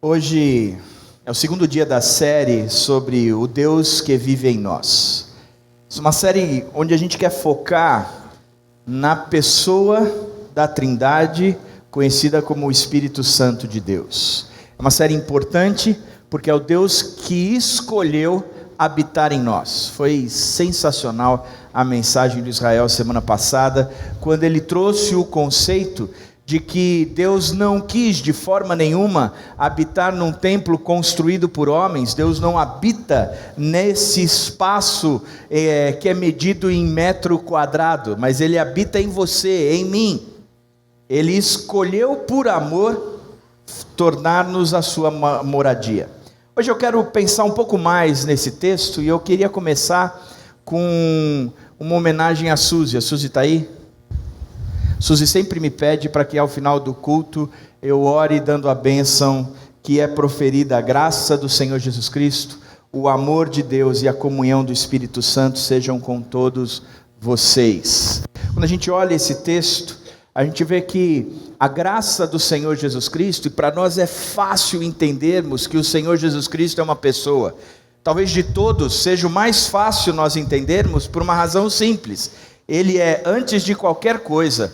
Hoje é o segundo dia da série sobre o Deus que vive em nós. É uma série onde a gente quer focar na pessoa da Trindade, conhecida como o Espírito Santo de Deus. É uma série importante porque é o Deus que escolheu habitar em nós. Foi sensacional a mensagem de Israel semana passada, quando ele trouxe o conceito de que Deus não quis de forma nenhuma habitar num templo construído por homens. Deus não habita nesse espaço que é medido em metro quadrado, mas Ele habita em você, em mim. Ele escolheu por amor tornar-nos a sua moradia. Hoje eu quero pensar um pouco mais nesse texto e eu queria começar com uma homenagem a Suzy. A Suzy está aí? Suzy sempre me pede para que ao final do culto eu ore dando a bênção que é proferida: a graça do Senhor Jesus Cristo, o amor de Deus e a comunhão do Espírito Santo sejam com todos vocês. Quando a gente olha esse texto, a gente vê que a graça do Senhor Jesus Cristo, e para nós é fácil entendermos que o Senhor Jesus Cristo é uma pessoa. Talvez de todos seja o mais fácil nós entendermos por uma razão simples: Ele é, antes de qualquer coisa,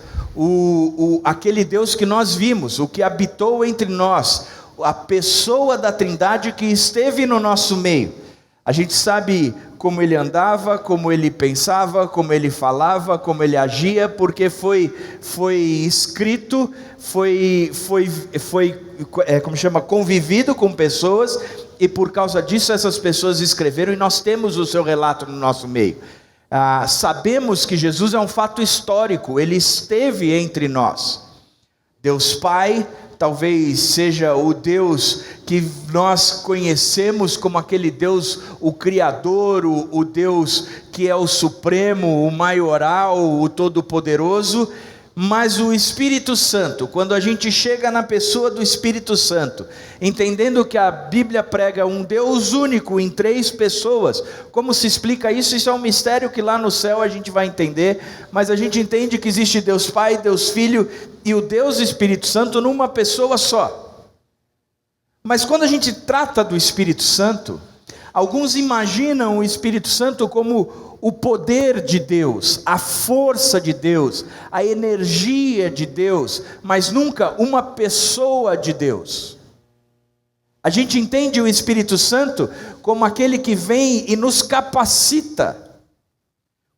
aquele Deus que nós vimos, o que habitou entre nós, a pessoa da Trindade que esteve no nosso meio. A gente sabe como ele andava, como ele pensava, como ele falava, como ele agia, porque foi escrito, convivido com pessoas, e por causa disso essas pessoas escreveram, e nós temos o seu relato no nosso meio. Sabemos que Jesus é um fato histórico, Ele esteve entre nós. Deus Pai talvez seja o Deus que nós conhecemos como aquele Deus, o Criador, o Deus que é o Supremo, o Maioral, o Todo-Poderoso. Mas o Espírito Santo, quando a gente chega na pessoa do Espírito Santo, entendendo que a Bíblia prega um Deus único em três pessoas, como se explica isso? Isso é um mistério que lá no céu a gente vai entender, mas a gente entende que existe Deus Pai, Deus Filho e o Deus Espírito Santo numa pessoa só. Mas quando a gente trata do Espírito Santo, alguns imaginam o Espírito Santo como o poder de Deus, a força de Deus, a energia de Deus, mas nunca uma pessoa de Deus. A gente entende o Espírito Santo como aquele que vem e nos capacita,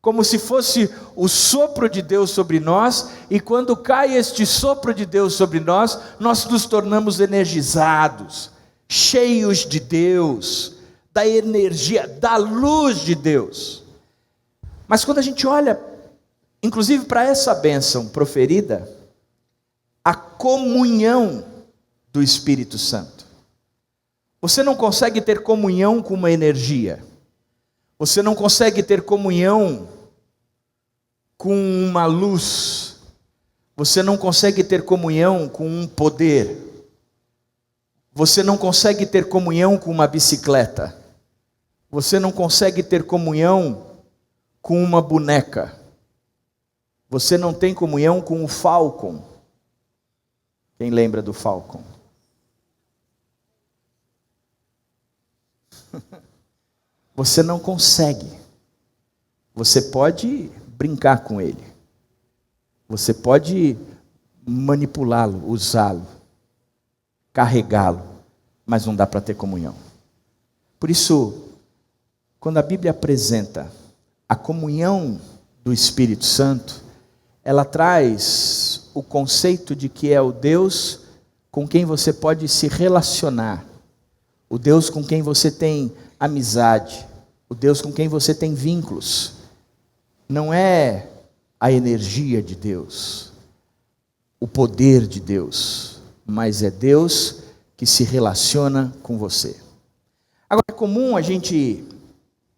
como se fosse o sopro de Deus sobre nós, e quando cai este sopro de Deus sobre nós, nós nos tornamos energizados, cheios de Deus, da energia, da luz de Deus. Mas quando a gente olha, inclusive para essa bênção proferida, a comunhão do Espírito Santo. Você não consegue ter comunhão com uma energia. Você não consegue ter comunhão com uma luz. Você não consegue ter comunhão com um poder. Você não consegue ter comunhão com uma bicicleta. Você não consegue ter comunhão com uma boneca. Você não tem comunhão com o Falcon. Quem lembra do Falcon? Você não consegue. Você pode brincar com ele. Você pode manipulá-lo, usá-lo, carregá-lo, mas não dá para ter comunhão. Por isso, quando a Bíblia apresenta a comunhão do Espírito Santo, ela traz o conceito de que é o Deus com quem você pode se relacionar, o Deus com quem você tem amizade, o Deus com quem você tem vínculos. Não é a energia de Deus, o poder de Deus, mas é Deus que se relaciona com você. Agora, é comum a gente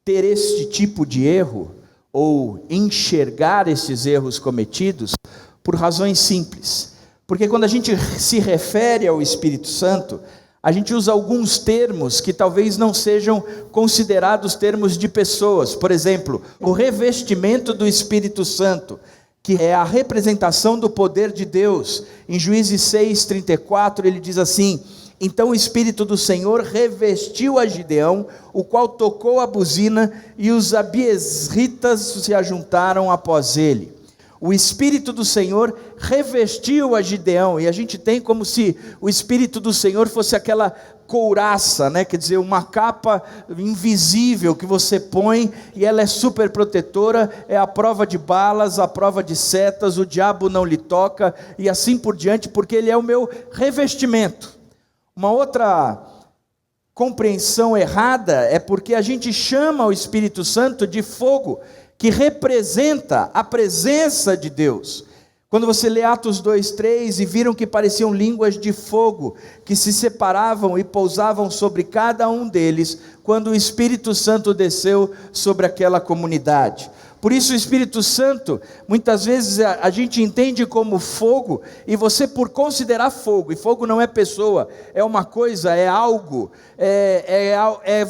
ter este tipo de erro, ou enxergar esses erros cometidos, por razões simples. Porque quando a gente se refere ao Espírito Santo, a gente usa alguns termos que talvez não sejam considerados termos de pessoas. Por exemplo, o revestimento do Espírito Santo, que é a representação do poder de Deus. Em Juízes 6:34 ele diz assim: Então o Espírito do Senhor revestiu a Gideão, o qual tocou a buzina, e os abiesritas se ajuntaram após ele. O Espírito do Senhor revestiu a Gideão, e a gente tem como se o Espírito do Senhor fosse aquela couraça, né? Quer dizer, uma capa invisível que você põe, e ela é super protetora, é a prova de balas, a prova de setas, o diabo não lhe toca, e assim por diante, porque ele é o meu revestimento. Uma outra compreensão errada é porque a gente chama o Espírito Santo de fogo, que representa a presença de Deus. Quando você lê Atos 2:3, e viram que pareciam línguas de fogo, que se separavam e pousavam sobre cada um deles, quando o Espírito Santo desceu sobre aquela comunidade. Por isso o Espírito Santo, muitas vezes a gente entende como fogo, e você, por considerar fogo, e fogo não é pessoa, é uma coisa, é algo,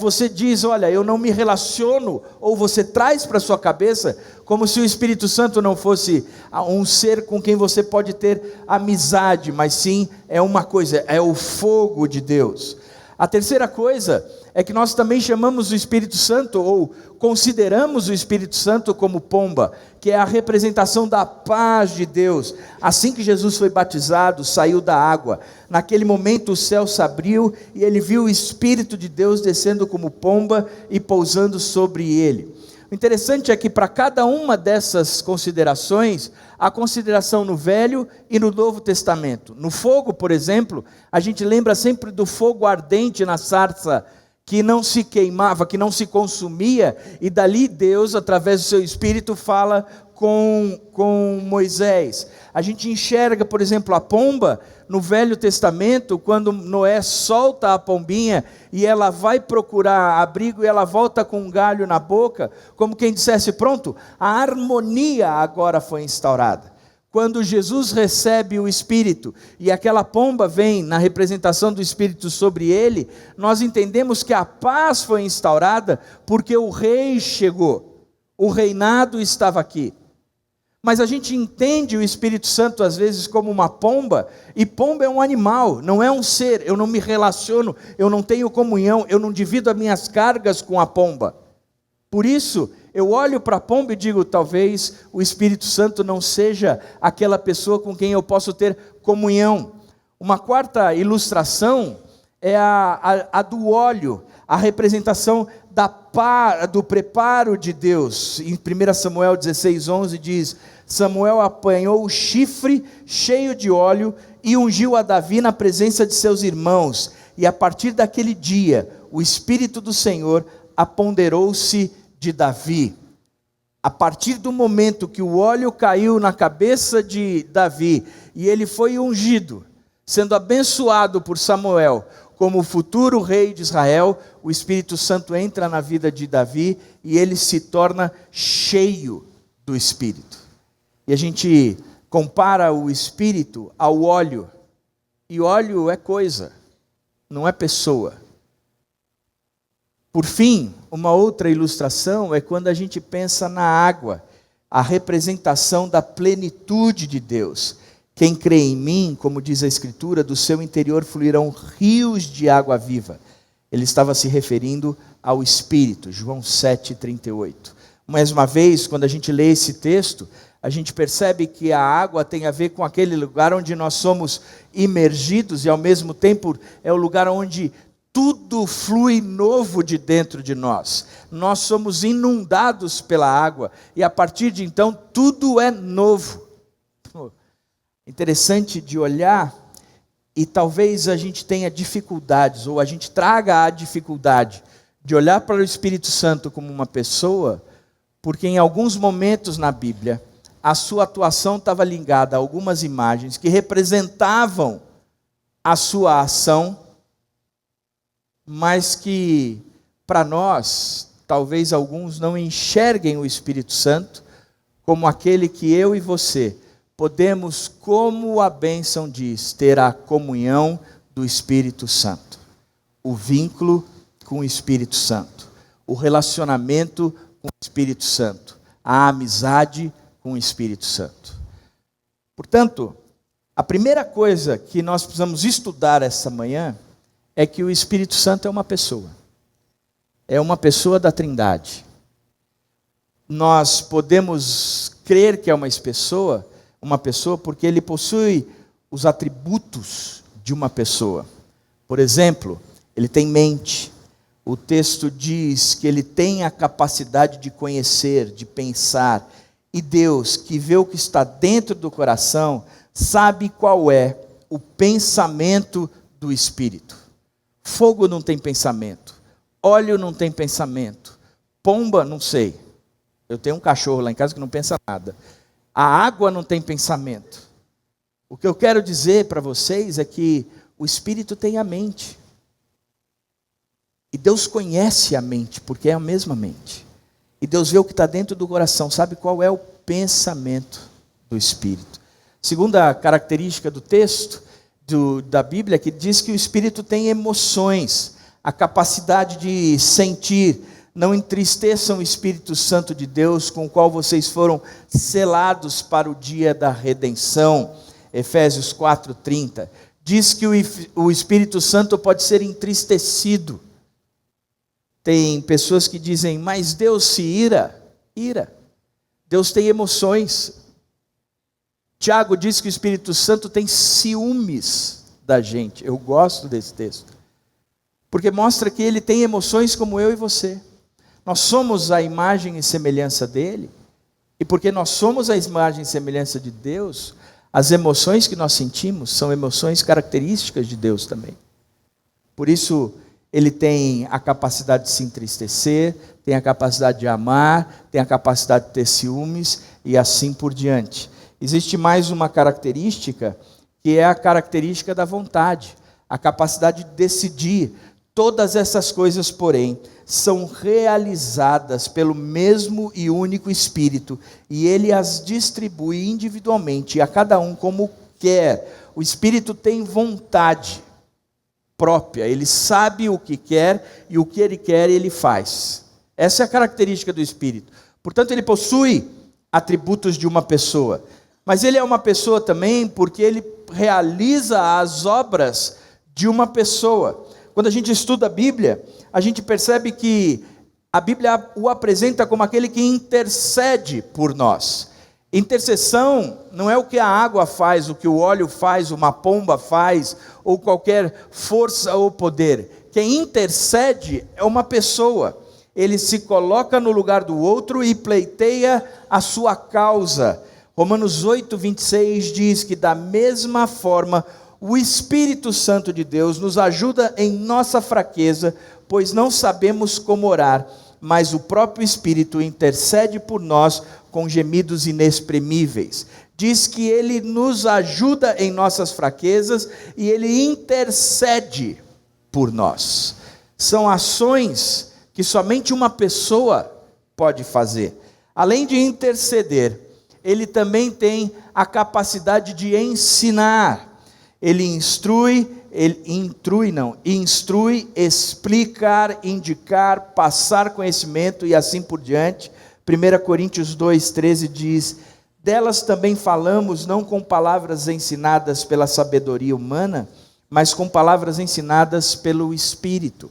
você diz, olha, eu não me relaciono, ou você traz para a sua cabeça, como se o Espírito Santo não fosse um ser com quem você pode ter amizade, mas sim, é uma coisa, é o fogo de Deus. A terceira coisa é que nós também chamamos o Espírito Santo, ou consideramos o Espírito Santo como pomba, que é a representação da paz de Deus. Assim que Jesus foi batizado, saiu da água, naquele momento o céu se abriu, e ele viu o Espírito de Deus descendo como pomba e pousando sobre ele. O interessante é que para cada uma dessas considerações, há consideração no Velho e no Novo Testamento. No fogo, por exemplo, a gente lembra sempre do fogo ardente na sarça, que não se queimava, que não se consumia, e dali Deus, através do seu Espírito, fala com Moisés. A gente enxerga, por exemplo, a pomba no Velho Testamento, quando Noé solta a pombinha, e ela vai procurar abrigo, e ela volta com um galho na boca, como quem dissesse, pronto, a harmonia agora foi instaurada. Quando Jesus recebe o Espírito, e aquela pomba vem na representação do Espírito sobre ele, nós entendemos que a paz foi instaurada, porque o rei chegou, o reinado estava aqui. Mas a gente entende o Espírito Santo às vezes como uma pomba, e pomba é um animal, não é um ser, eu não me relaciono, eu não tenho comunhão, eu não divido as minhas cargas com a pomba. Por isso, eu olho para a pomba e digo, talvez o Espírito Santo não seja aquela pessoa com quem eu posso ter comunhão. Uma quarta ilustração é a do óleo, a representação do preparo de Deus. Em 1 Samuel 16:11 diz, Samuel apanhou o chifre cheio de óleo e ungiu a Davi na presença de seus irmãos. E a partir daquele dia, o Espírito do Senhor apoderou-se de Davi. A partir do momento que o óleo caiu na cabeça de Davi, e ele foi ungido, sendo abençoado por Samuel, como o futuro rei de Israel, o Espírito Santo entra na vida de Davi, e ele se torna cheio do Espírito. E a gente compara o Espírito ao óleo, e óleo é coisa, não é pessoa. Por fim, uma outra ilustração é quando a gente pensa na água, a representação da plenitude de Deus. Quem crê em mim, como diz a Escritura, do seu interior fluirão rios de água viva. Ele estava se referindo ao Espírito, João 7,38. Mais uma vez, quando a gente lê esse texto, a gente percebe que a água tem a ver com aquele lugar onde nós somos imergidos, e ao mesmo tempo é o lugar onde tudo flui novo de dentro de nós. Nós somos inundados pela água, e a partir de então tudo é novo. Interessante de olhar, e talvez a gente tenha dificuldades, ou a gente traga a dificuldade de olhar para o Espírito Santo como uma pessoa, porque em alguns momentos na Bíblia, a sua atuação estava ligada a algumas imagens que representavam a sua ação, mas que para nós, talvez alguns não enxerguem o Espírito Santo como aquele que eu e você podemos, como a bênção diz, ter a comunhão do Espírito Santo, o vínculo com o Espírito Santo, o relacionamento com o Espírito Santo, a amizade com o Espírito Santo. Portanto, a primeira coisa que nós precisamos estudar essa manhã é que o Espírito Santo é uma pessoa da Trindade. Nós podemos crer que é uma pessoa porque ele possui os atributos de uma pessoa. Por exemplo, ele tem mente. O texto diz que ele tem a capacidade de conhecer, de pensar. E Deus, que vê o que está dentro do coração, sabe qual é o pensamento do Espírito. Fogo não tem pensamento. Óleo não tem pensamento. Pomba, não sei. Eu tenho um cachorro lá em casa que não pensa nada. A água não tem pensamento. O que eu quero dizer para vocês é que o Espírito tem a mente. E Deus conhece a mente, porque é a mesma mente. E Deus vê o que está dentro do coração, sabe qual é o pensamento do Espírito. Segunda característica do texto da Bíblia, que diz que o Espírito tem emoções, a capacidade de sentir. Não entristeçam o Espírito Santo de Deus, com o qual vocês foram selados para o dia da redenção. Efésios 4:30. Diz que o Espírito Santo pode ser entristecido. Tem pessoas que dizem, mas Deus se ira. Deus tem emoções. Tiago diz que o Espírito Santo tem ciúmes da gente. Eu gosto desse texto, porque mostra que ele tem emoções como eu e você. Nós somos a imagem e semelhança dele, e porque nós somos a imagem e semelhança de Deus, as emoções que nós sentimos são emoções características de Deus também. Por isso, ele tem a capacidade de se entristecer, tem a capacidade de amar, tem a capacidade de ter ciúmes e assim por diante. Existe mais uma característica, que é a característica da vontade, a capacidade de decidir. Todas essas coisas, porém, são realizadas pelo mesmo e único Espírito, e ele as distribui individualmente, a cada um como quer. O Espírito tem vontade própria, ele sabe o que quer, e o que ele quer ele faz. Essa é a característica do Espírito. Portanto, ele possui atributos de uma pessoa, mas ele é uma pessoa também porque ele realiza as obras de uma pessoa. Quando a gente estuda a Bíblia, a gente percebe que a Bíblia o apresenta como aquele que intercede por nós. Intercessão não é o que a água faz, o que o óleo faz, uma pomba faz, ou qualquer força ou poder. Quem intercede é uma pessoa. Ele se coloca no lugar do outro e pleiteia a sua causa. Romanos 8:26 diz que da mesma forma o Espírito Santo de Deus nos ajuda em nossa fraqueza, pois não sabemos como orar, mas o próprio Espírito intercede por nós com gemidos inexprimíveis. Diz que ele nos ajuda em nossas fraquezas e ele intercede por nós. São ações que somente uma pessoa pode fazer. Além de interceder, ele também tem a capacidade de ensinar. Ele instrui, explicar, indicar, passar conhecimento e assim por diante. 1 Coríntios 2:13 diz, delas também falamos não com palavras ensinadas pela sabedoria humana, mas com palavras ensinadas pelo Espírito.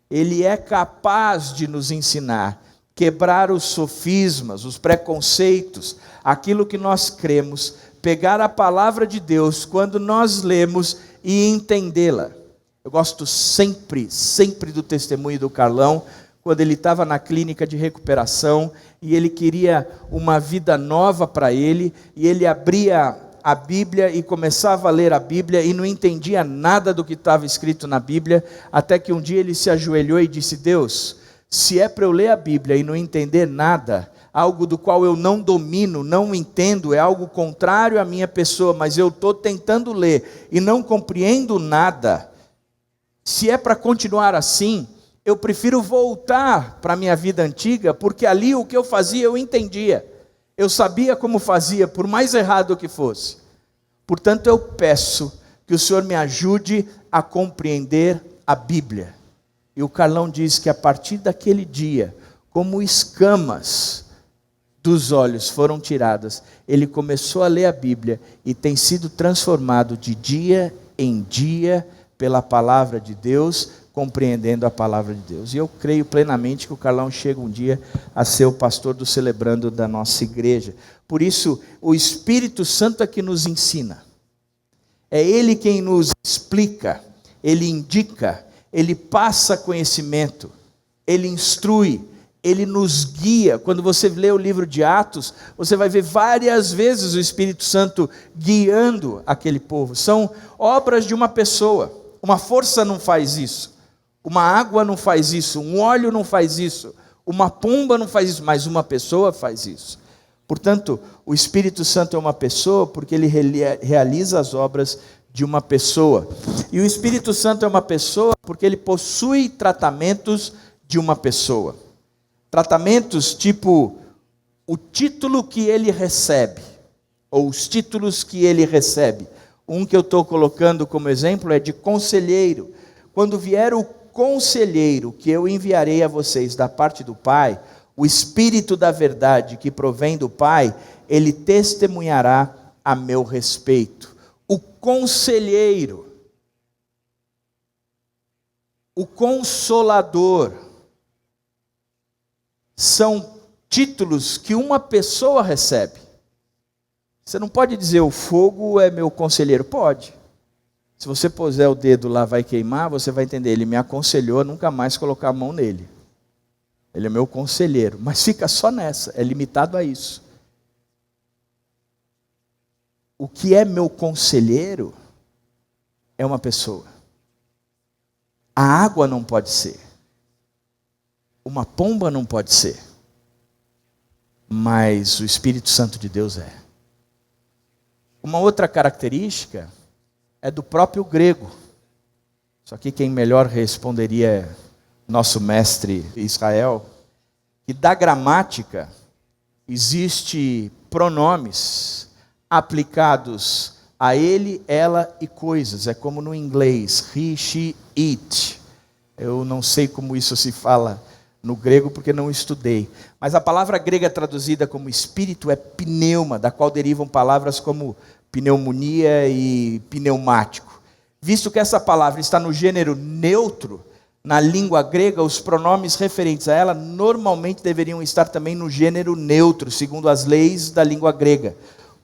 Ele é capaz de nos ensinar, quebrar os sofismas, os preconceitos, aquilo que nós cremos, pegar a palavra de Deus quando nós lemos e entendê-la. Eu gosto sempre do testemunho do Carlão, quando ele estava na clínica de recuperação e ele queria uma vida nova para ele, e ele abria a Bíblia e começava a ler a Bíblia e não entendia nada do que estava escrito na Bíblia, até que um dia ele se ajoelhou e disse, Deus, se é para eu ler a Bíblia e não entender nada, algo do qual eu não domino, não entendo, é algo contrário à minha pessoa, mas eu estou tentando ler e não compreendo nada. Se é para continuar assim, eu prefiro voltar para a minha vida antiga, porque ali o que eu fazia eu entendia. Eu sabia como fazia, por mais errado que fosse. Portanto, eu peço que o Senhor me ajude a compreender a Bíblia. E o Carlão diz que a partir daquele dia, como escamas dos olhos foram tiradas, ele começou a ler a Bíblia e tem sido transformado de dia em dia pela palavra de Deus, compreendendo a palavra de Deus. E eu creio plenamente que o Carlão chega um dia a ser o pastor do Celebrando da nossa igreja. Por isso, o Espírito Santo é que nos ensina. É Ele quem nos explica, Ele indica, Ele passa conhecimento, Ele instrui, Ele nos guia. Quando você lê o livro de Atos, você vai ver várias vezes o Espírito Santo guiando aquele povo. São obras de uma pessoa. Uma força não faz isso, uma água não faz isso, um óleo não faz isso, uma pomba não faz isso, mas uma pessoa faz isso. Portanto, o Espírito Santo é uma pessoa porque ele realiza as obras de uma pessoa. E o Espírito Santo é uma pessoa porque ele possui tratamentos de uma pessoa. Tratamentos tipo o título que ele recebe, ou os títulos que ele recebe. Um que eu estou colocando como exemplo é de conselheiro. Quando vier o conselheiro que eu enviarei a vocês da parte do Pai, o Espírito da verdade que provém do Pai, ele testemunhará a meu respeito. O conselheiro, o consolador, são títulos que uma pessoa recebe. Você não pode dizer o fogo é meu conselheiro. Pode. Se você puser o dedo lá, vai queimar, você vai entender. Ele me aconselhou a nunca mais colocar a mão nele. Ele é meu conselheiro. Mas fica só nessa, é limitado a isso. O que é meu conselheiro é uma pessoa. A água não pode ser. Uma pomba não pode ser. Mas o Espírito Santo de Deus é. Uma outra característica é do próprio grego. Só que quem melhor responderia é nosso mestre Israel, que da gramática existe pronomes aplicados a ele, ela e coisas. É como no inglês, he, she, it. Eu não sei como isso se fala no grego porque não estudei. Mas a palavra grega traduzida como espírito é pneuma, da qual derivam palavras como pneumonia e pneumático. Visto que essa palavra está no gênero neutro, na língua grega, os pronomes referentes a ela normalmente deveriam estar também no gênero neutro, segundo as leis da língua grega.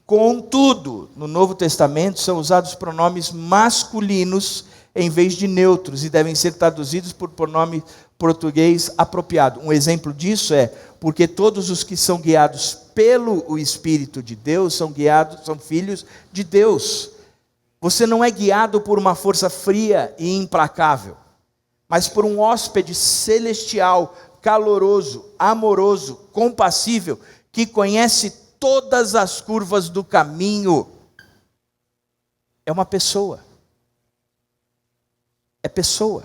Contudo, no Novo Testamento são usados pronomes masculinos em vez de neutros e devem ser traduzidos por pronome português apropriado. Um exemplo disso é porque todos os que são guiados pelo Espírito de Deus são filhos de Deus. Você não é guiado por uma força fria e implacável, mas por um hóspede celestial, caloroso, amoroso, compassível, que conhece todas as curvas do caminho. É uma pessoa. É pessoa.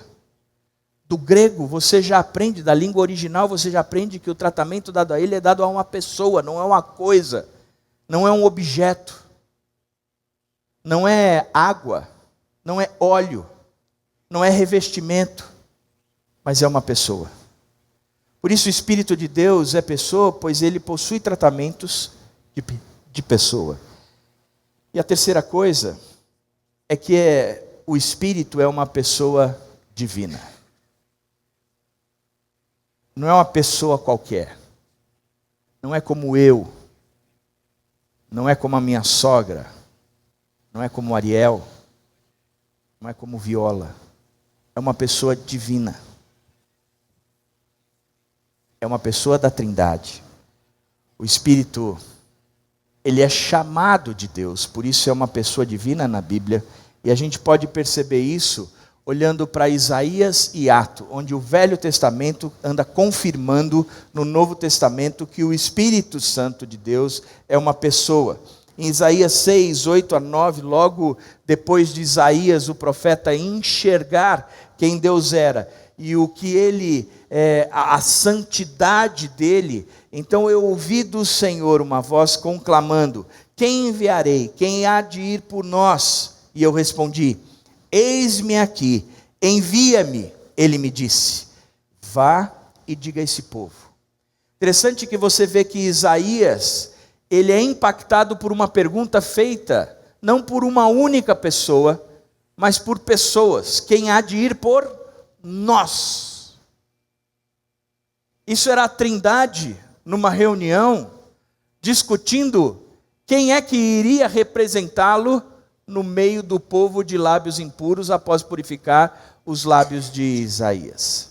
Do grego, você já aprende, da língua original, você já aprende que o tratamento dado a ele é dado a uma pessoa, não é uma coisa, não é um objeto, não é água, não é óleo, não é revestimento, mas é uma pessoa. Por isso o Espírito de Deus é pessoa, pois ele possui tratamentos de pessoa. E a terceira coisa é que o Espírito é uma pessoa divina. Não é uma pessoa qualquer. Não é como eu. Não é como a minha sogra. Não é como Ariel. Não é como Viola. É uma pessoa divina. É uma pessoa da Trindade. O Espírito, ele é chamado de Deus, por isso é uma pessoa divina na Bíblia. E a gente pode perceber isso olhando para Isaías e Atos, onde o Velho Testamento anda confirmando no Novo Testamento que o Espírito Santo de Deus é uma pessoa. Em Isaías 6, 8 a 9, logo depois de Isaías, o profeta enxergar quem Deus era e o que ele, a santidade dele, então eu ouvi do Senhor uma voz conclamando: quem enviarei? Quem há de ir por nós? E eu respondi: eis-me aqui, envia-me. Ele me disse: vá e diga a esse povo. Interessante que você vê que Isaías, ele é impactado por uma pergunta feita, não por uma única pessoa, mas por pessoas. Quem há de ir por nós. Isso era a Trindade numa reunião, discutindo quem é que iria representá-lo no meio do povo de lábios impuros após purificar os lábios de Isaías.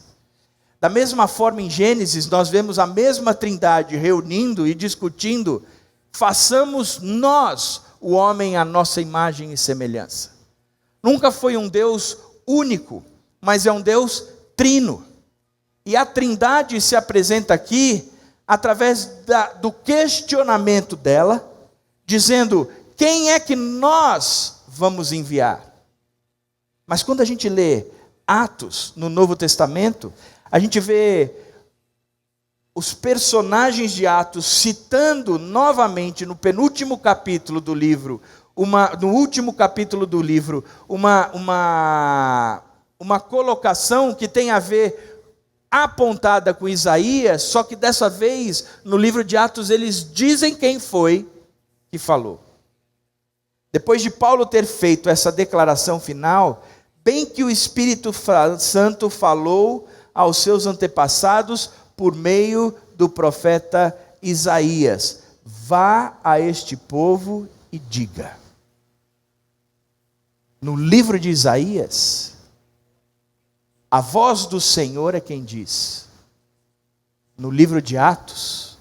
Da mesma forma, em Gênesis, nós vemos a mesma Trindade reunindo e discutindo: façamos nós o homem à nossa imagem e semelhança. Nunca foi um Deus único, mas é um Deus trino. E a Trindade se apresenta aqui através do questionamento dela, dizendo: quem é que nós vamos enviar? Mas quando a gente lê Atos no Novo Testamento, a gente vê os personagens de Atos citando novamente no penúltimo capítulo do livro, no último capítulo do livro, uma colocação que tem a ver apontada com Isaías, só que dessa vez no livro de Atos eles dizem quem foi que falou. Depois de Paulo ter feito essa declaração final, bem que o Espírito Santo falou aos seus antepassados por meio do profeta Isaías: vá a este povo e diga. No livro de Isaías, a voz do Senhor é quem diz. No livro de Atos,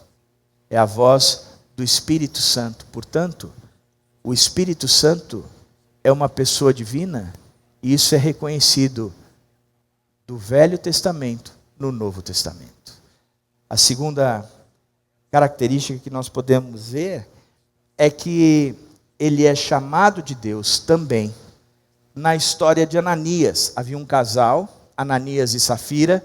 é a voz do Espírito Santo. Portanto, o Espírito Santo é uma pessoa divina, e isso é reconhecido do Velho Testamento no Novo Testamento. A segunda característica que nós podemos ver é que ele é chamado de Deus também na história de Ananias. Havia um casal, Ananias e Safira.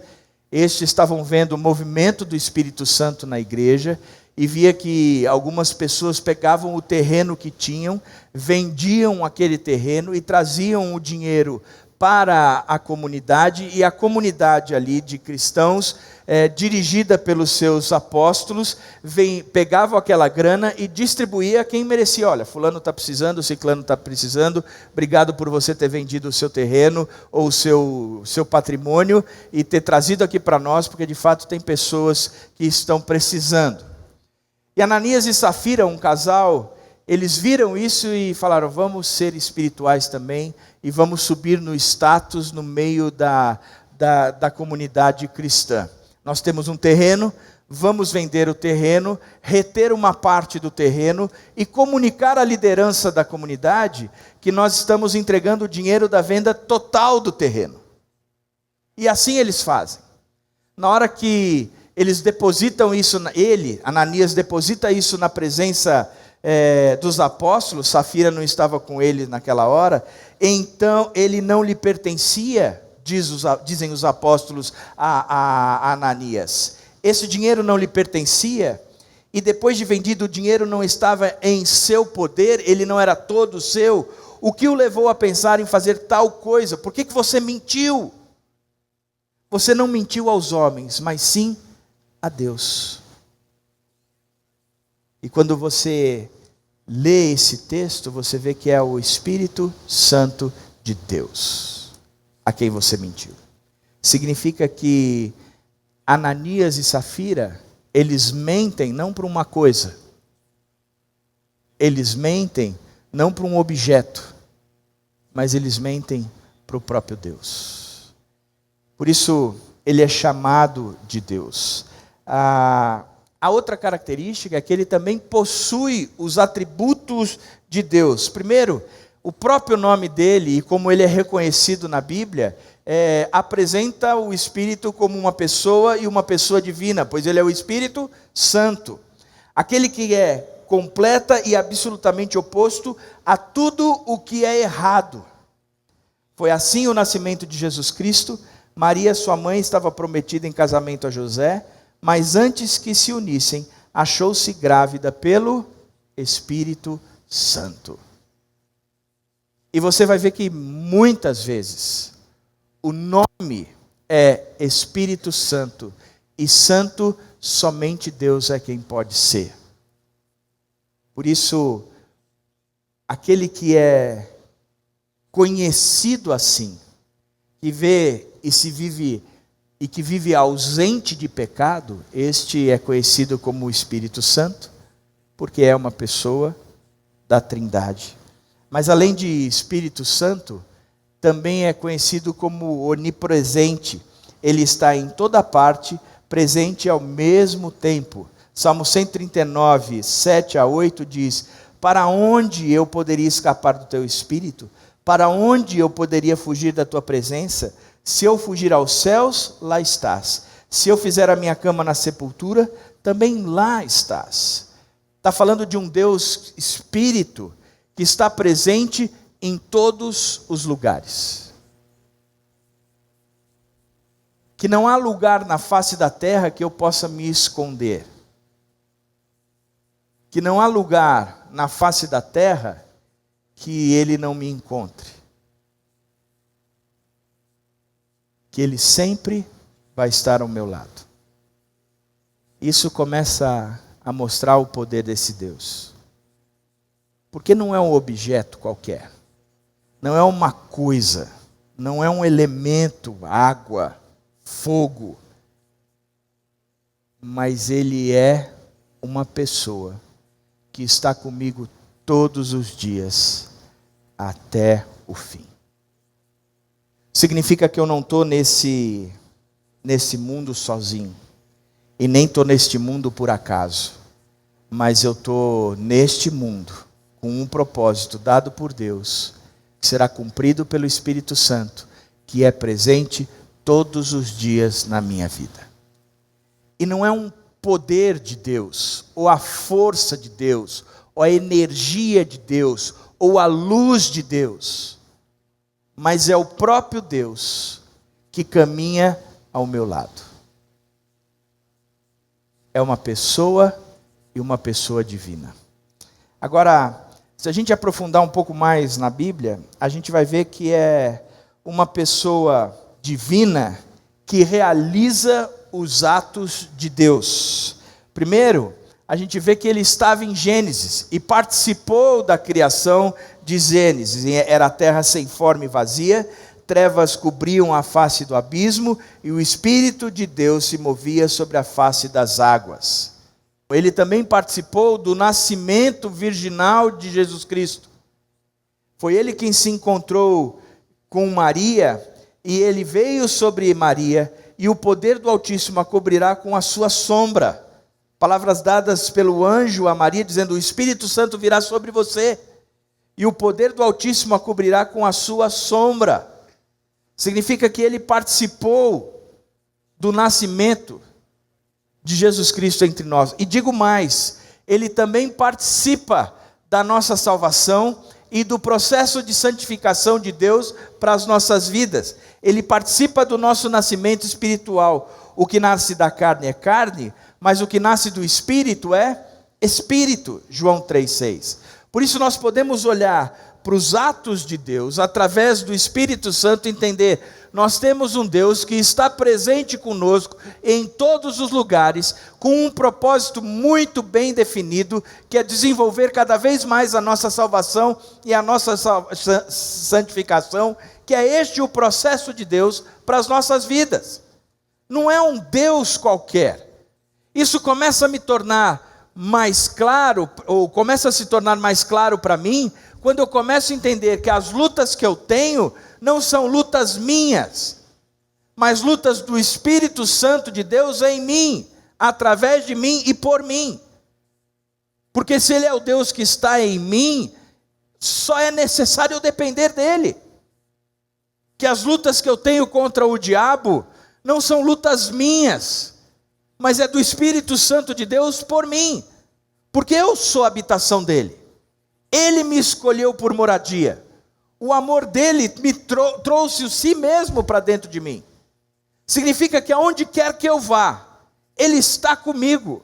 Estes estavam vendo o movimento do Espírito Santo na igreja e via que algumas pessoas pegavam o terreno que tinham, vendiam aquele terreno e traziam o dinheiro para a comunidade, e a comunidade ali de cristãos, dirigida pelos seus apóstolos, pegavam aquela grana e distribuía a quem merecia. Olha, fulano está precisando, ciclano está precisando, obrigado por você ter vendido o seu terreno ou o seu patrimônio e ter trazido aqui para nós, porque de fato tem pessoas que estão precisando. E Ananias e Safira, um casal, eles viram isso e falaram: vamos ser espirituais também e vamos subir no status no meio da comunidade cristã. Nós temos um terreno, vamos vender o terreno, reter uma parte do terreno e comunicar à liderança da comunidade que nós estamos entregando o dinheiro da venda total do terreno. E assim eles fazem. Na hora que eles depositam isso, Ananias deposita isso na presença dos apóstolos, Safira não estava com ele naquela hora, então ele não lhe pertencia, dizem os apóstolos a Ananias. Esse dinheiro não lhe pertencia, e depois de vendido o dinheiro não estava em seu poder, ele não era todo seu. O que o levou a pensar em fazer tal coisa? Por que você mentiu? Você não mentiu aos homens, mas sim a Deus. E quando você lê esse texto, você vê que é o Espírito Santo de Deus a quem você mentiu. Significa que Ananias e Safira, eles mentem não para uma coisa, eles mentem não para um objeto, mas eles mentem para o próprio Deus. Por isso ele é chamado de Deus. A outra característica é que ele também possui os atributos de Deus. Primeiro, o próprio nome dele, e como ele é reconhecido na Bíblia, apresenta o Espírito como uma pessoa e uma pessoa divina, pois ele é o Espírito Santo. Aquele que é completa e absolutamente oposto a tudo o que é errado. Foi assim o nascimento de Jesus Cristo. Maria, sua mãe, estava prometida em casamento a José, mas antes que se unissem, achou-se grávida pelo Espírito Santo. E você vai ver que muitas vezes o nome é Espírito Santo, e santo somente Deus é quem pode ser. Por isso, aquele que é conhecido assim, que vê e se vive e que vive ausente de pecado, este é conhecido como o Espírito Santo, porque é uma pessoa da Trindade. Mas além de Espírito Santo, também é conhecido como onipresente. Ele está em toda parte, presente ao mesmo tempo. Salmo 139, 7 a 8 diz: para onde eu poderia escapar do teu Espírito? Para onde eu poderia fugir da tua presença? Se eu fugir aos céus, lá estás. Se eu fizer a minha cama na sepultura, também lá estás. Está falando de um Deus Espírito que está presente em todos os lugares. Que não há lugar na face da terra que eu possa me esconder. Que não há lugar na face da terra que Ele não me encontre. Que Ele sempre vai estar ao meu lado. Isso começa a mostrar o poder desse Deus. Porque não é um objeto qualquer. Não é uma coisa. Não é um elemento, água, fogo. Mas Ele é uma pessoa que está comigo todos os dias até o fim. Significa que eu não estou nesse mundo sozinho. E nem estou neste mundo por acaso. Mas eu estou neste mundo com um propósito dado por Deus, que será cumprido pelo Espírito Santo, que é presente todos os dias na minha vida. E não é um poder de Deus, ou a força de Deus, ou a energia de Deus, ou a luz de Deus, mas é o próprio Deus que caminha ao meu lado. É uma pessoa e uma pessoa divina. Agora, se a gente aprofundar um pouco mais na Bíblia, a gente vai ver que é uma pessoa divina que realiza os atos de Deus. Primeiro, a gente vê que ele estava em Gênesis e participou da criação de Gênesis. Era a terra sem forma e vazia, trevas cobriam a face do abismo e o Espírito de Deus se movia sobre a face das águas. Ele também participou do nascimento virginal de Jesus Cristo. Foi ele quem se encontrou com Maria e ele veio sobre Maria e o poder do Altíssimo a cobrirá com a sua sombra. Palavras dadas pelo anjo a Maria, dizendo: o Espírito Santo virá sobre você, e o poder do Altíssimo a cobrirá com a sua sombra. Significa que ele participou do nascimento de Jesus Cristo entre nós. E digo mais, ele também participa da nossa salvação e do processo de santificação de Deus para as nossas vidas. Ele participa do nosso nascimento espiritual. O que nasce da carne é carne, mas o que nasce do Espírito é Espírito, João 3,6. Por isso nós podemos olhar para os atos de Deus, através do Espírito Santo, entender, nós temos um Deus que está presente conosco em todos os lugares, com um propósito muito bem definido, que é desenvolver cada vez mais a nossa salvação e a nossa santificação, que é este o processo de Deus para as nossas vidas. Não é um Deus qualquer. Isso começa a me tornar mais claro, ou começa a se tornar mais claro para mim, quando eu começo a entender que as lutas que eu tenho não são lutas minhas, mas lutas do Espírito Santo de Deus em mim, através de mim e por mim. Porque se Ele é o Deus que está em mim, só é necessário eu depender dEle. Que as lutas que eu tenho contra o diabo não são lutas minhas, mas é do Espírito Santo de Deus por mim, porque eu sou a habitação dEle. Ele me escolheu por moradia. O amor dele me trouxe o si mesmo para dentro de mim. Significa que aonde quer que eu vá, Ele está comigo,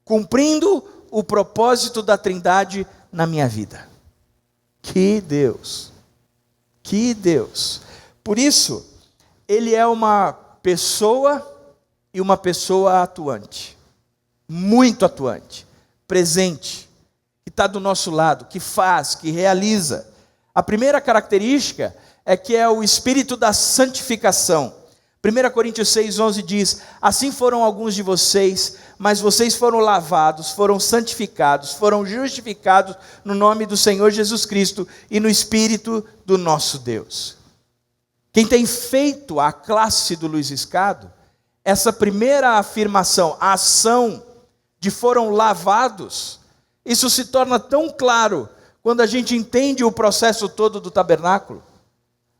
cumprindo o propósito da Trindade na minha vida. Que Deus! Que Deus! Por isso, Ele é uma pessoa e uma pessoa atuante. Muito atuante, presente, que está do nosso lado, que faz, que realiza. A primeira característica é que é o espírito da santificação. 1 Coríntios 6,11 diz: assim foram alguns de vocês, mas vocês foram lavados, foram santificados, foram justificados no nome do Senhor Jesus Cristo e no Espírito do nosso Deus. Quem tem feito a classe do Luiz Escado, essa primeira afirmação, a ação de foram lavados, isso se torna tão claro quando a gente entende o processo todo do tabernáculo,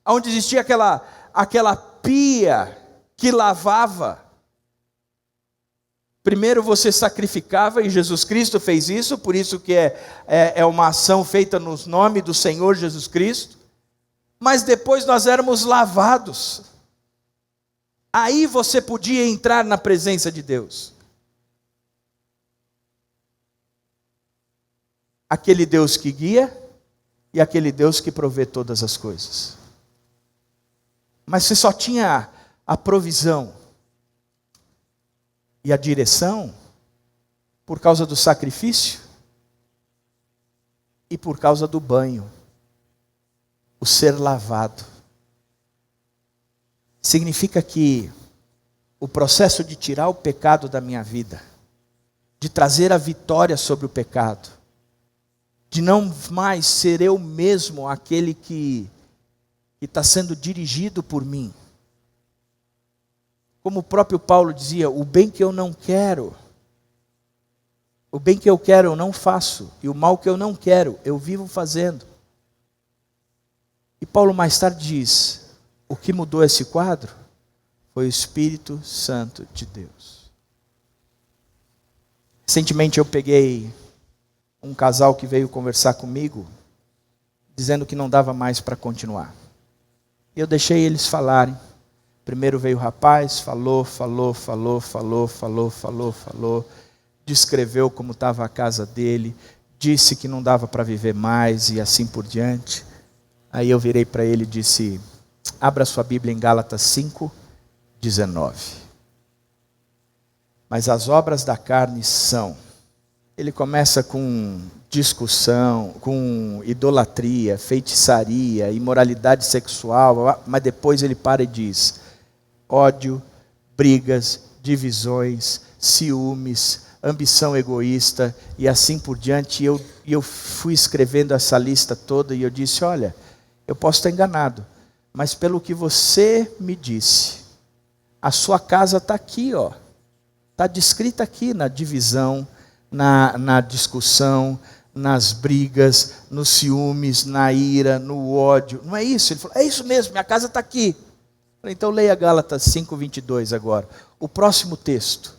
onde existia aquela pia que lavava. Primeiro você sacrificava, e Jesus Cristo fez isso, por isso que é uma ação feita no nome do Senhor Jesus Cristo, mas depois nós éramos lavados. Aí você podia entrar na presença de Deus. Aquele Deus que guia e aquele Deus que provê todas as coisas. Mas você só tinha a provisão e a direção por causa do sacrifício e por causa do banho, o ser lavado. Significa que o processo de tirar o pecado da minha vida, de trazer a vitória sobre o pecado, de não mais ser eu mesmo aquele que está sendo dirigido por mim. Como o próprio Paulo dizia, o bem que eu não quero, o bem que eu quero eu não faço, e o mal que eu não quero eu vivo fazendo. E Paulo mais tarde diz, o que mudou esse quadro foi o Espírito Santo de Deus. Recentemente eu peguei um casal que veio conversar comigo, dizendo que não dava mais para continuar. E eu deixei eles falarem. Primeiro veio o rapaz, falou, descreveu como estava a casa dele, disse que não dava para viver mais e assim por diante. Aí eu virei para ele e disse, abra sua Bíblia em Gálatas 5:19. Mas as obras da carne são... Ele começa com discussão, com idolatria, feitiçaria, imoralidade sexual, mas depois ele para e diz, ódio, brigas, divisões, ciúmes, ambição egoísta e assim por diante. E eu fui escrevendo essa lista toda e eu disse, olha, eu posso estar enganado, mas pelo que você me disse, a sua casa está aqui, ó, está descrita aqui na divisão, na discussão, nas brigas, nos ciúmes, na ira, no ódio. Não é isso? Ele falou, é isso mesmo, minha casa está aqui. Eu falei, então leia Gálatas 5:22 agora. O próximo texto.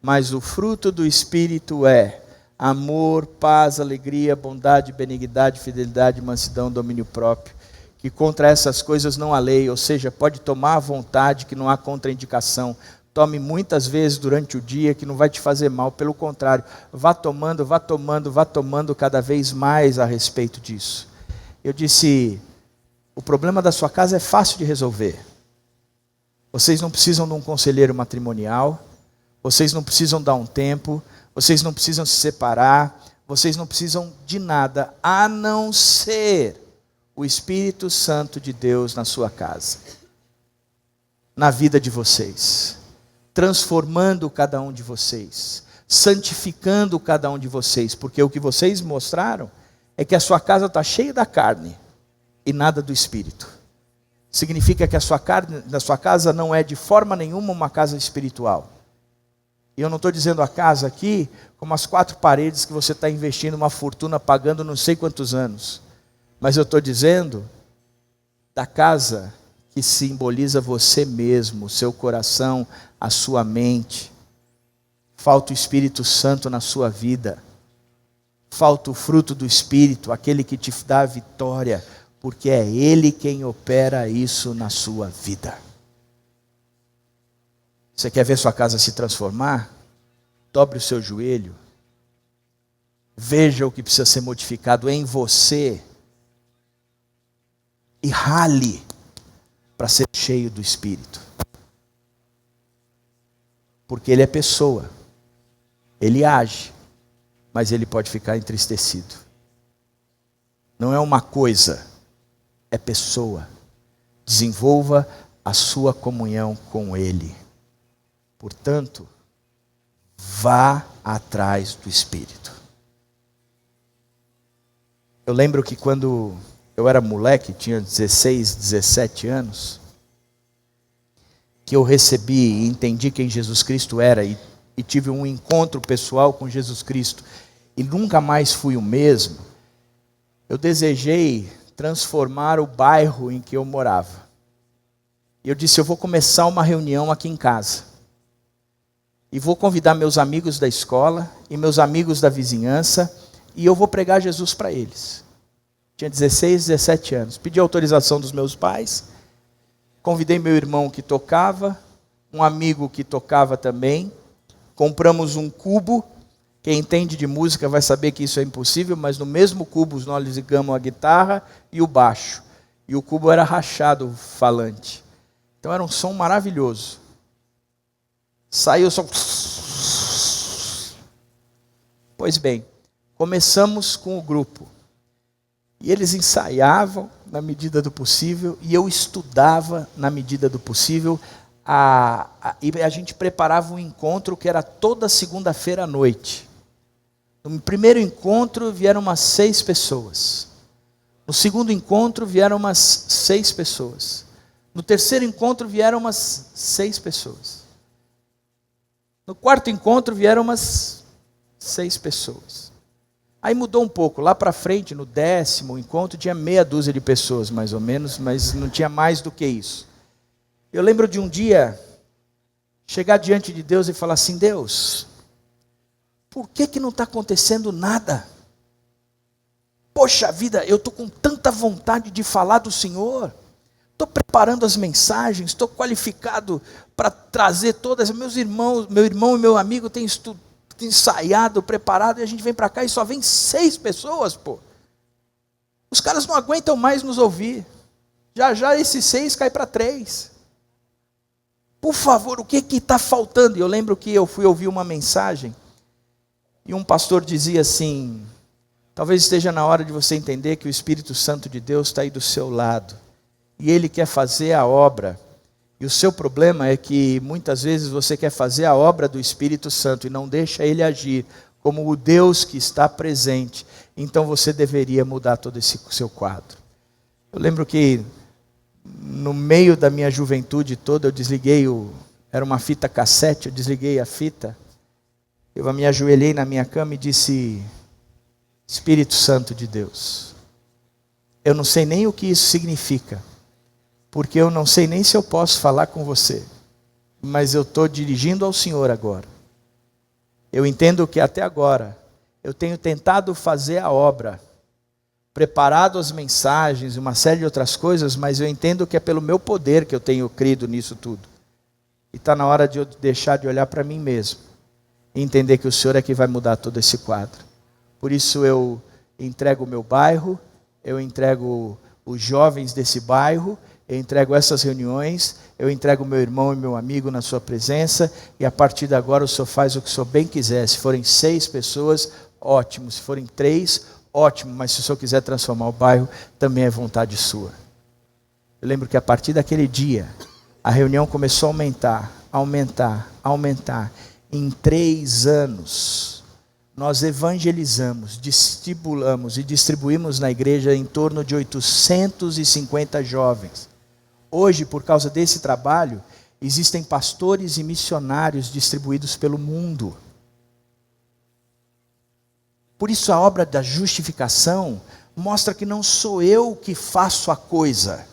Mas o fruto do Espírito é amor, paz, alegria, bondade, benignidade, fidelidade, mansidão, domínio próprio. Que contra essas coisas não há lei, ou seja, pode tomar à vontade que não há contraindicação. Tome muitas vezes durante o dia que não vai te fazer mal, pelo contrário, vá tomando cada vez mais a respeito disso. Eu disse, o problema da sua casa é fácil de resolver. Vocês não precisam de um conselheiro matrimonial, vocês não precisam dar um tempo, vocês não precisam se separar, vocês não precisam de nada, a não ser o Espírito Santo de Deus na sua casa, na vida de vocês. Transformando cada um de vocês, santificando cada um de vocês, porque o que vocês mostraram é que a sua casa está cheia da carne e nada do Espírito. Significa que a sua casa não é de forma nenhuma uma casa espiritual. E eu não estou dizendo a casa aqui como as 4 paredes que você está investindo uma fortuna pagando não sei quantos anos, mas eu estou dizendo da casa que simboliza você mesmo, o seu coração, a sua mente. Falta o Espírito Santo na sua vida. Falta o fruto do Espírito, aquele que te dá a vitória, porque é Ele quem opera isso na sua vida. Você quer ver sua casa se transformar? Dobre o seu joelho. Veja o que precisa ser modificado em você. E rale para ser cheio do Espírito. Porque Ele é pessoa. Ele age, mas Ele pode ficar entristecido. Não é uma coisa, é pessoa. Desenvolva a sua comunhão com Ele. Portanto, vá atrás do Espírito. Eu lembro que quando eu era moleque, tinha 16, 17 anos, que eu recebi e entendi quem Jesus Cristo era e tive um encontro pessoal com Jesus Cristo e nunca mais fui o mesmo, eu desejei transformar o bairro em que eu morava. E eu disse, eu vou começar uma reunião aqui em casa. E vou convidar meus amigos da escola e meus amigos da vizinhança e eu vou pregar Jesus para eles. Tinha 16, 17 anos. Pedi autorização dos meus pais. Convidei meu irmão que tocava, um amigo que tocava também. Compramos um cubo. Quem entende de música vai saber que isso é impossível, mas no mesmo cubo nós ligamos a guitarra e o baixo. E o cubo era rachado, falante. Então era um som maravilhoso. Saiu o som. Pois bem, começamos com o grupo. E eles ensaiavam na medida do possível, e eu estudava na medida do possível, e a gente preparava um encontro que era toda segunda-feira à noite. No primeiro encontro vieram umas 6 pessoas. No segundo encontro vieram umas 6 pessoas. No terceiro encontro vieram umas 6 pessoas. No quarto encontro vieram umas 6 pessoas. Aí mudou um pouco, lá para frente, no 10º encontro, tinha meia dúzia de pessoas, mais ou menos, mas não tinha mais do que isso. Eu lembro de um dia, chegar diante de Deus e falar assim, Deus, por que não está acontecendo nada? Poxa vida, eu estou com tanta vontade de falar do Senhor, estou preparando as mensagens, estou qualificado para trazer todas, meu irmão e meu amigo têm ensaiado, preparado, e a gente vem para cá e só vem 6 pessoas, pô. Os caras não aguentam mais nos ouvir. Já esses 6 cai para 3. Por favor, o que está faltando? E eu lembro que eu fui ouvir uma mensagem, e um pastor dizia assim, talvez esteja na hora de você entender que o Espírito Santo de Deus está aí do seu lado, e Ele quer fazer a obra. E o seu problema é que muitas vezes você quer fazer a obra do Espírito Santo e não deixa Ele agir como o Deus que está presente. Então você deveria mudar todo esse seu quadro. Eu lembro que no meio da minha juventude toda eu desliguei era uma fita cassete, eu desliguei a fita. Eu me ajoelhei na minha cama e disse, Espírito Santo de Deus, eu não sei nem o que isso significa. Porque eu não sei nem se eu posso falar com você, mas eu estou dirigindo ao Senhor agora. Eu entendo que até agora eu tenho tentado fazer a obra, preparado as mensagens, uma série de outras coisas, mas eu entendo que é pelo meu poder que eu tenho crido nisso tudo. E está na hora de eu deixar de olhar para mim mesmo e entender que o Senhor é que vai mudar todo esse quadro. Por isso eu entrego o meu bairro, eu entrego os jovens desse bairro, eu entrego essas reuniões, eu entrego meu irmão e meu amigo na sua presença, e a partir de agora o Senhor faz o que o Senhor bem quiser. Se forem 6 pessoas, ótimo. Se forem 3, ótimo. Mas se o Senhor quiser transformar o bairro, também é vontade sua. Eu lembro que a partir daquele dia, a reunião começou a aumentar. Em 3 anos, nós evangelizamos, discipulamos e distribuímos na igreja em torno de 850 jovens. Hoje, por causa desse trabalho, existem pastores e missionários distribuídos pelo mundo. Por isso a obra da justificação mostra que não sou eu que faço a coisa.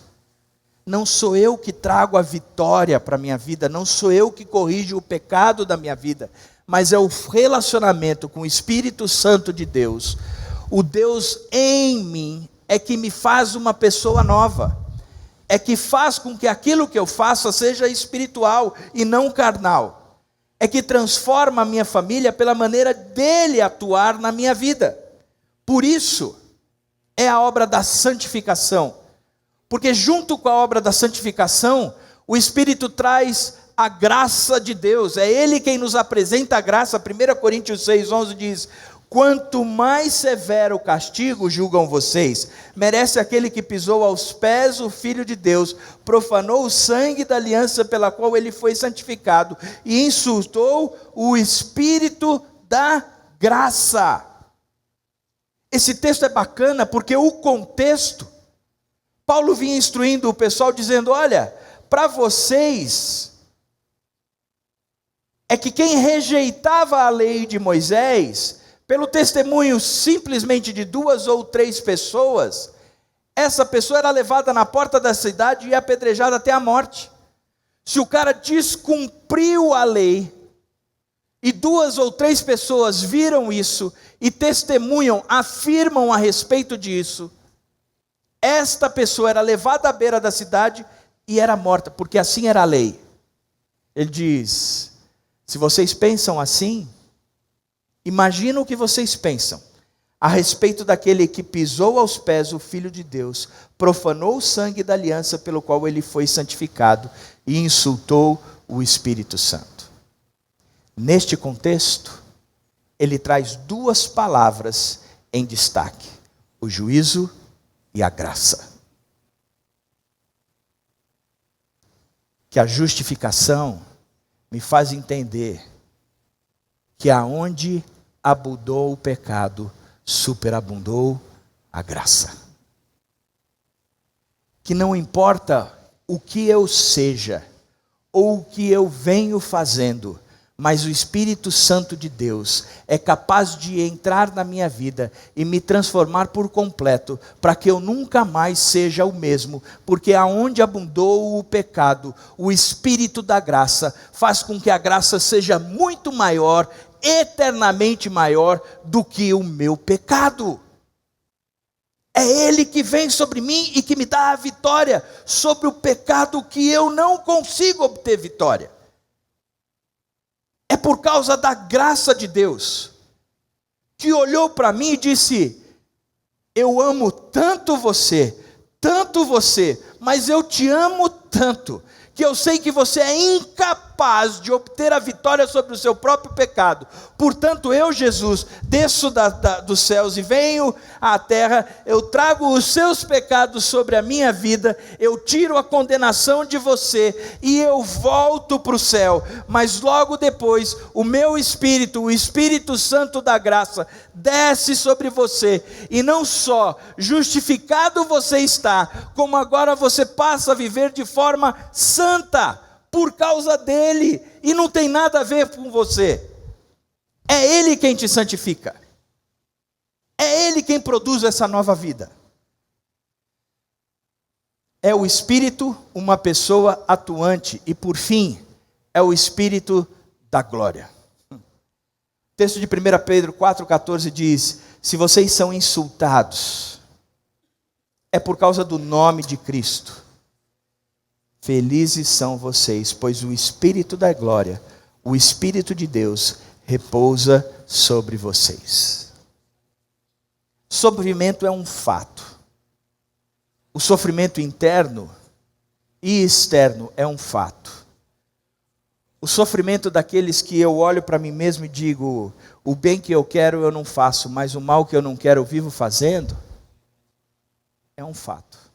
Não sou eu que trago a vitória para a minha vida. Não sou eu que corrijo o pecado da minha vida. Mas é o relacionamento com o Espírito Santo de Deus. O Deus em mim é que me faz uma pessoa nova. É que faz com que aquilo que eu faça seja espiritual e não carnal. É que transforma a minha família pela maneira dele atuar na minha vida. Por isso, é a obra da santificação. Porque junto com a obra da santificação, o Espírito traz a graça de Deus. É Ele quem nos apresenta a graça. 1 Coríntios 6:11 diz, Quanto mais severo o castigo, julgam vocês, merece aquele que pisou aos pés o Filho de Deus, profanou o sangue da aliança pela qual ele foi santificado e insultou o Espírito da graça. Esse texto é bacana porque o contexto, Paulo vinha instruindo o pessoal dizendo: olha, para vocês, é que quem rejeitava a lei de Moisés, pelo testemunho simplesmente de 2 ou 3 pessoas, essa pessoa era levada na porta da cidade e apedrejada até a morte. Se o cara descumpriu a lei, e 2 ou 3 pessoas viram isso, e testemunham, afirmam a respeito disso, esta pessoa era levada à beira da cidade e era morta, porque assim era a lei. Ele diz: se vocês pensam assim, imagina o que vocês pensam a respeito daquele que pisou aos pés o Filho de Deus, profanou o sangue da aliança pelo qual ele foi santificado e insultou o Espírito Santo. Neste contexto, ele traz 2 palavras em destaque: o juízo e a graça. Que a justificação me faz entender que aonde abundou o pecado, superabundou a graça. Que não importa o que eu seja, ou o que eu venho fazendo, mas o Espírito Santo de Deus é capaz de entrar na minha vida e me transformar por completo, para que eu nunca mais seja o mesmo, porque aonde abundou o pecado, o Espírito da graça faz com que a graça seja muito maior, eternamente maior do que o meu pecado. É Ele que vem sobre mim e que me dá a vitória sobre o pecado que eu não consigo obter vitória. É por causa da graça de Deus, que olhou para mim e disse: eu amo tanto você, mas eu te amo tanto, que eu sei que você é incapaz de obter a vitória sobre o seu próprio pecado. Portanto, eu, Jesus, desço dos céus e venho à terra, eu trago os seus pecados sobre a minha vida, eu tiro a condenação de você e eu volto para o céu. Mas logo depois, o meu Espírito, o Espírito Santo da graça, desce sobre você, e não só justificado você está, como agora você passa a viver de forma santa, por causa dele, e não tem nada a ver com você. É Ele quem te santifica, é Ele quem produz essa nova vida. É o Espírito, uma pessoa atuante, e por fim, é o Espírito da glória. O texto de 1 Pedro 4,14 diz: se vocês são insultados, é por causa do nome de Cristo. Felizes são vocês, pois o Espírito da glória, o Espírito de Deus, repousa sobre vocês. Sofrimento é um fato. O sofrimento interno e externo é um fato. O sofrimento daqueles que eu olho para mim mesmo e digo: o bem que eu quero eu não faço, mas o mal que eu não quero eu vivo fazendo, é um fato.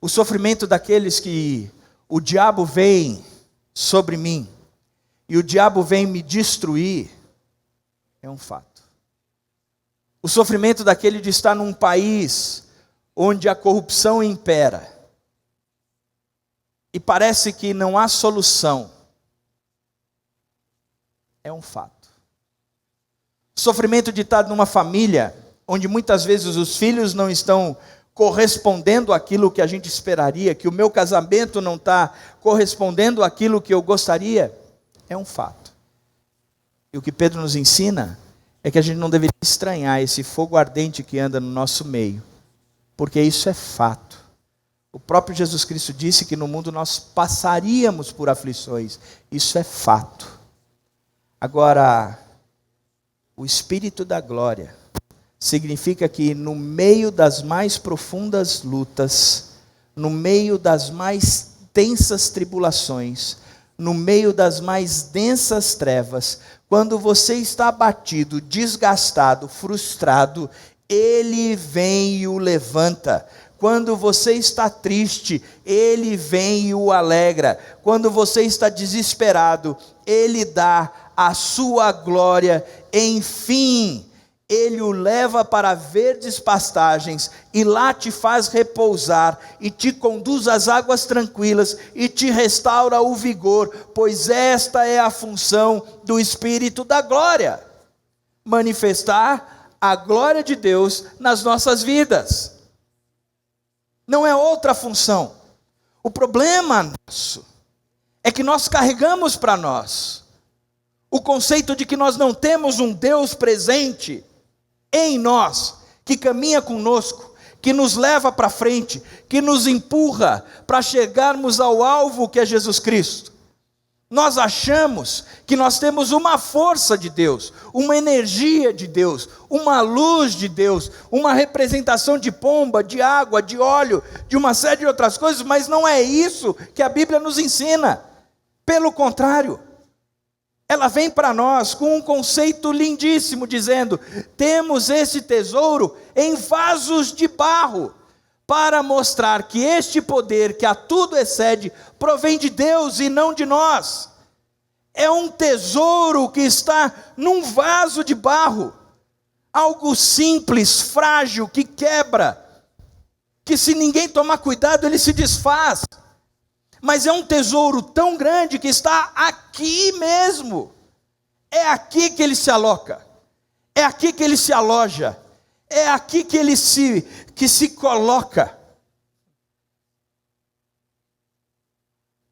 O sofrimento daqueles que o diabo vem sobre mim e o diabo vem me destruir, é um fato. O sofrimento daquele de estar num país onde a corrupção impera e parece que não há solução, é um fato. O sofrimento de estar numa família onde muitas vezes os filhos não estão correspondendo àquilo que a gente esperaria, que o meu casamento não está correspondendo àquilo que eu gostaria, é um fato. E o que Pedro nos ensina é que a gente não deveria estranhar esse fogo ardente que anda no nosso meio, porque isso é fato. O próprio Jesus Cristo disse que no mundo nós passaríamos por aflições, isso é fato. Agora, o Espírito da glória significa que no meio das mais profundas lutas, no meio das mais tensas tribulações, no meio das mais densas trevas, quando você está abatido, desgastado, frustrado, Ele vem e o levanta. Quando você está triste, Ele vem e o alegra. Quando você está desesperado, Ele dá a sua glória. Enfim, Ele o leva para verdes pastagens, e lá te faz repousar, e te conduz às águas tranquilas, e te restaura o vigor, pois esta é a função do Espírito da glória: manifestar a glória de Deus nas nossas vidas. Não é outra função. O problema nosso é que nós carregamos para nós o conceito de que nós não temos um Deus presente em nós, que caminha conosco, que nos leva para frente, que nos empurra para chegarmos ao alvo que é Jesus Cristo. Nós achamos que nós temos uma força de Deus, uma energia de Deus, uma luz de Deus, uma representação de pomba, de água, de óleo, de uma série de outras coisas, mas não é isso que a Bíblia nos ensina. Pelo contrário, ela vem para nós com um conceito lindíssimo, dizendo: temos esse tesouro em vasos de barro, para mostrar que este poder que a tudo excede, provém de Deus e não de nós. É um tesouro que está num vaso de barro, algo simples, frágil, que quebra, que se ninguém tomar cuidado ele se desfaz. Mas é um tesouro tão grande que está aqui mesmo. É aqui que ele se aloca, é aqui que ele se aloja, é aqui que ele se coloca.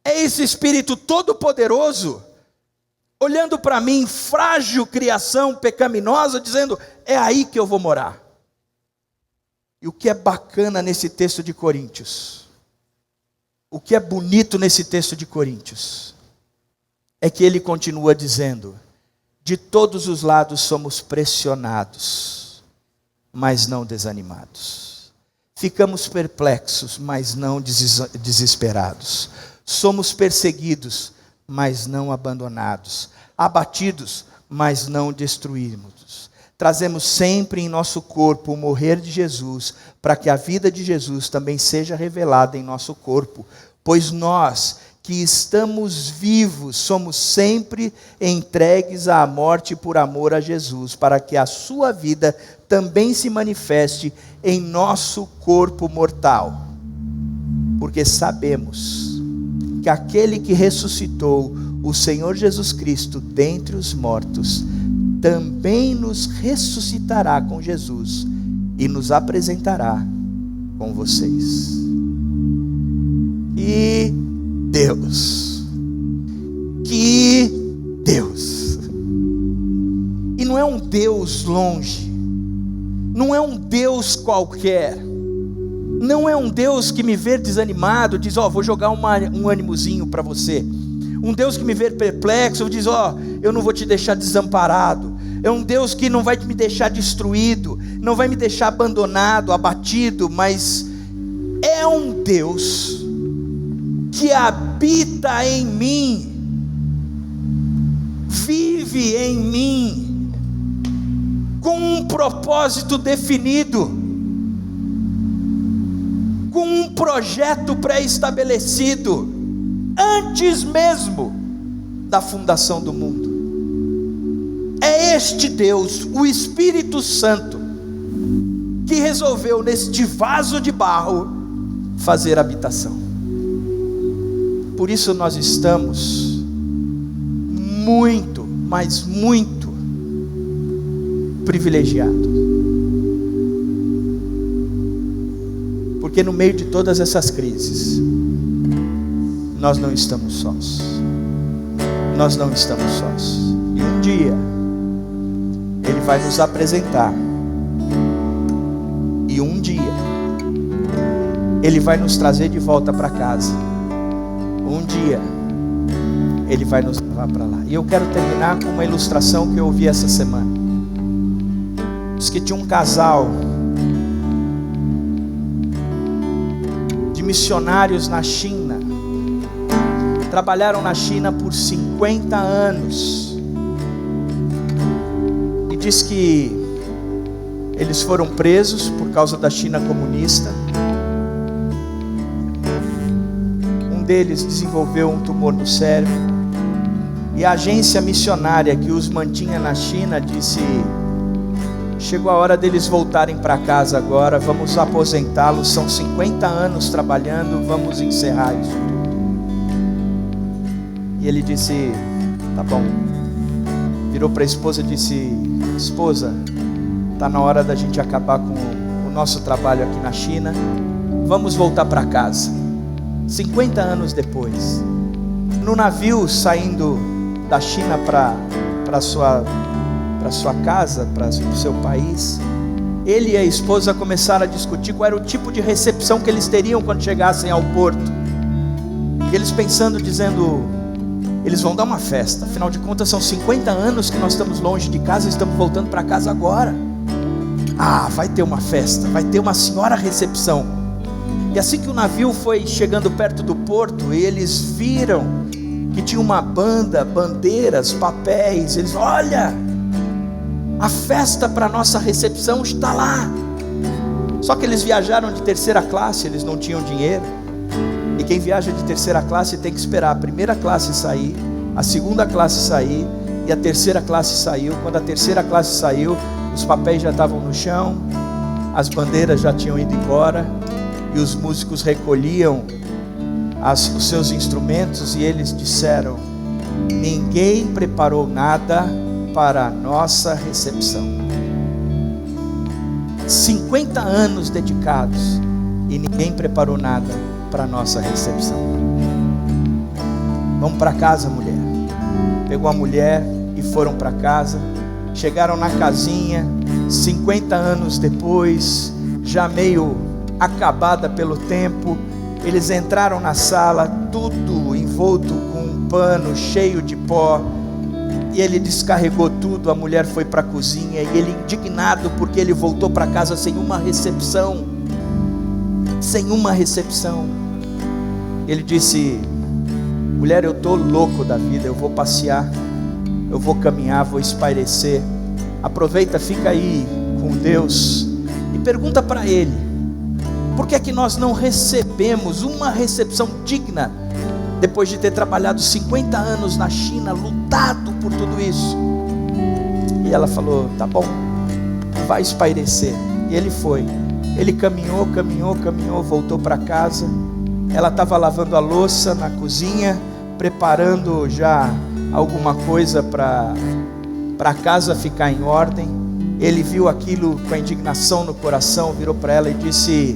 É esse Espírito todo-poderoso olhando para mim, frágil criação pecaminosa, dizendo: é aí que eu vou morar. E o que é bacana nesse texto de Coríntios, o que é bonito nesse texto de Coríntios, é que ele continua dizendo: de todos os lados somos pressionados, mas não desanimados. Ficamos perplexos, mas não desesperados. Somos perseguidos, mas não abandonados. Abatidos, mas não destruídos. Trazemos sempre em nosso corpo o morrer de Jesus, para que a vida de Jesus também seja revelada em nosso corpo. Pois nós que estamos vivos, somos sempre entregues à morte por amor a Jesus, para que a sua vida também se manifeste em nosso corpo mortal. Porque sabemos que aquele que ressuscitou o Senhor Jesus Cristo dentre os mortos, também nos ressuscitará com Jesus, e nos apresentará com vocês. E Deus, que Deus! E não é um Deus longe, não é um Deus qualquer, não é um Deus que me vê desanimado, diz: ó, vou jogar um ânimozinho para você. Um Deus que me vê perplexo, diz: ó, eu não vou te deixar desamparado. É um Deus que não vai me deixar destruído, não vai me deixar abandonado, abatido, mas é um Deus que habita em mim, vive em mim, com um propósito definido, com um projeto pré-estabelecido, antes mesmo da fundação do mundo. É este Deus, o Espírito Santo, que resolveu neste vaso de barro fazer habitação. Por isso nós estamos muito, mas muito privilegiados. Porque no meio de todas essas crises, nós não estamos sós. Nós não estamos sós. E um dia Ele vai nos apresentar. E um dia Ele vai nos trazer de volta para casa. Um dia Ele vai nos levar para lá. E eu quero terminar com uma ilustração que eu ouvi essa semana. Diz que tinha um casal de missionários na China, trabalharam na China por 50 anos. E diz que eles foram presos por causa da China comunista. Um deles desenvolveu um tumor no cérebro. E a agência missionária que os mantinha na China disse: chegou a hora deles voltarem para casa agora, vamos aposentá-los, são 50 anos trabalhando, vamos encerrar isso tudo. E ele disse: tá bom. Virou para a esposa e disse: esposa, está na hora da gente acabar com o nosso trabalho aqui na China, vamos voltar para casa. 50 anos depois, no navio saindo da China para sua casa, para o seu país, ele e a esposa começaram a discutir qual era o tipo de recepção que eles teriam quando chegassem ao porto. E eles pensando, dizendo: eles vão dar uma festa, afinal de contas são 50 anos que nós estamos longe de casa, estamos voltando para casa agora. Vai ter uma festa, vai ter uma senhora recepção. E assim que o navio foi chegando perto do porto, eles viram que tinha uma banda, bandeiras, papéis. Eles: olha, a festa para nossa recepção está lá. Só que eles viajaram de terceira classe, eles não tinham dinheiro. E quem viaja de terceira classe tem que esperar a primeira classe sair, a segunda classe sair e a terceira classe saiu. Quando a terceira classe saiu, os papéis já estavam no chão, as bandeiras já tinham ido embora, e os músicos recolhiam os seus instrumentos, e eles disseram: ninguém preparou nada para a nossa recepção. 50 anos dedicados e ninguém preparou nada para a nossa recepção. Vamos para casa, mulher. Pegou a mulher e foram para casa. Chegaram na casinha, 50 anos depois, já meio acabada pelo tempo. Eles entraram na sala, tudo envolto com um pano cheio de pó, e ele descarregou tudo. A mulher foi para a cozinha, e ele, indignado porque ele voltou para casa sem uma recepção, ele disse: mulher, eu estou louco da vida, eu vou passear, eu vou caminhar, vou espairecer. Aproveita, fica aí com Deus e pergunta para Ele: por que é que nós não recebemos uma recepção digna, depois de ter trabalhado 50 anos na China, lutado por tudo isso? E ela falou: tá bom, vai espairecer. E ele foi. Ele caminhou, voltou para casa. Ela estava lavando a louça na cozinha, preparando já alguma coisa para a casa ficar em ordem. Ele viu aquilo com a indignação no coração, virou para ela e disse: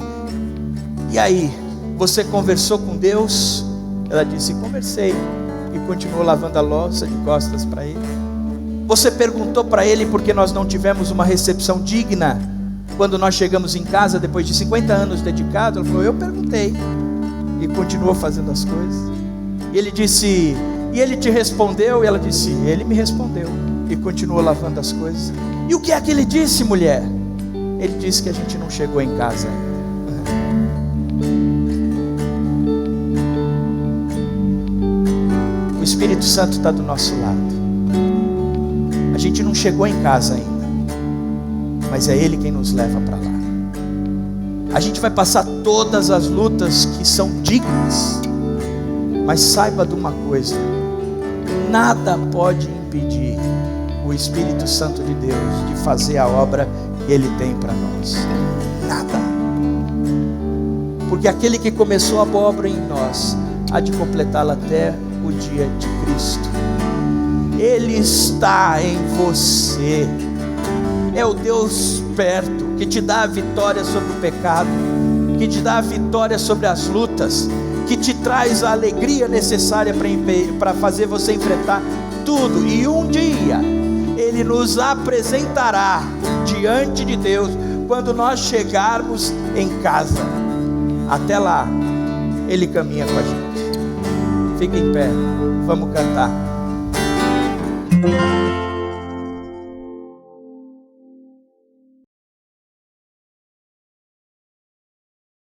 e aí, você conversou com Deus? Ela disse: conversei. E continuou lavando a louça de costas para ele. Você perguntou para ele porque nós não tivemos uma recepção digna quando nós chegamos em casa depois de 50 anos dedicado? Ela falou: eu perguntei. E continuou fazendo as coisas. E ele disse: e ele te respondeu? E ela disse: ele me respondeu. E continuou lavando as coisas. E o que é que ele disse, mulher? Ele disse que a gente não chegou em casa ainda. O Espírito Santo está do nosso lado. A gente não chegou em casa ainda, mas é Ele quem nos leva para lá. A gente vai passar todas as lutas que são dignas, mas saiba de uma coisa: nada pode impedir o Espírito Santo de Deus de fazer a obra que Ele tem para nós. Nada. Porque aquele que começou a boa obra em nós há de completá-la até o dia de Cristo. Ele está em você. É o Deus perto, que te dá a vitória sobre o pecado, que te dá a vitória sobre as lutas, que te traz a alegria necessária para fazer você enfrentar tudo. E um dia Ele nos apresentará diante de Deus quando nós chegarmos em casa. Até lá, Ele caminha com a gente. Fique em pé, vamos cantar.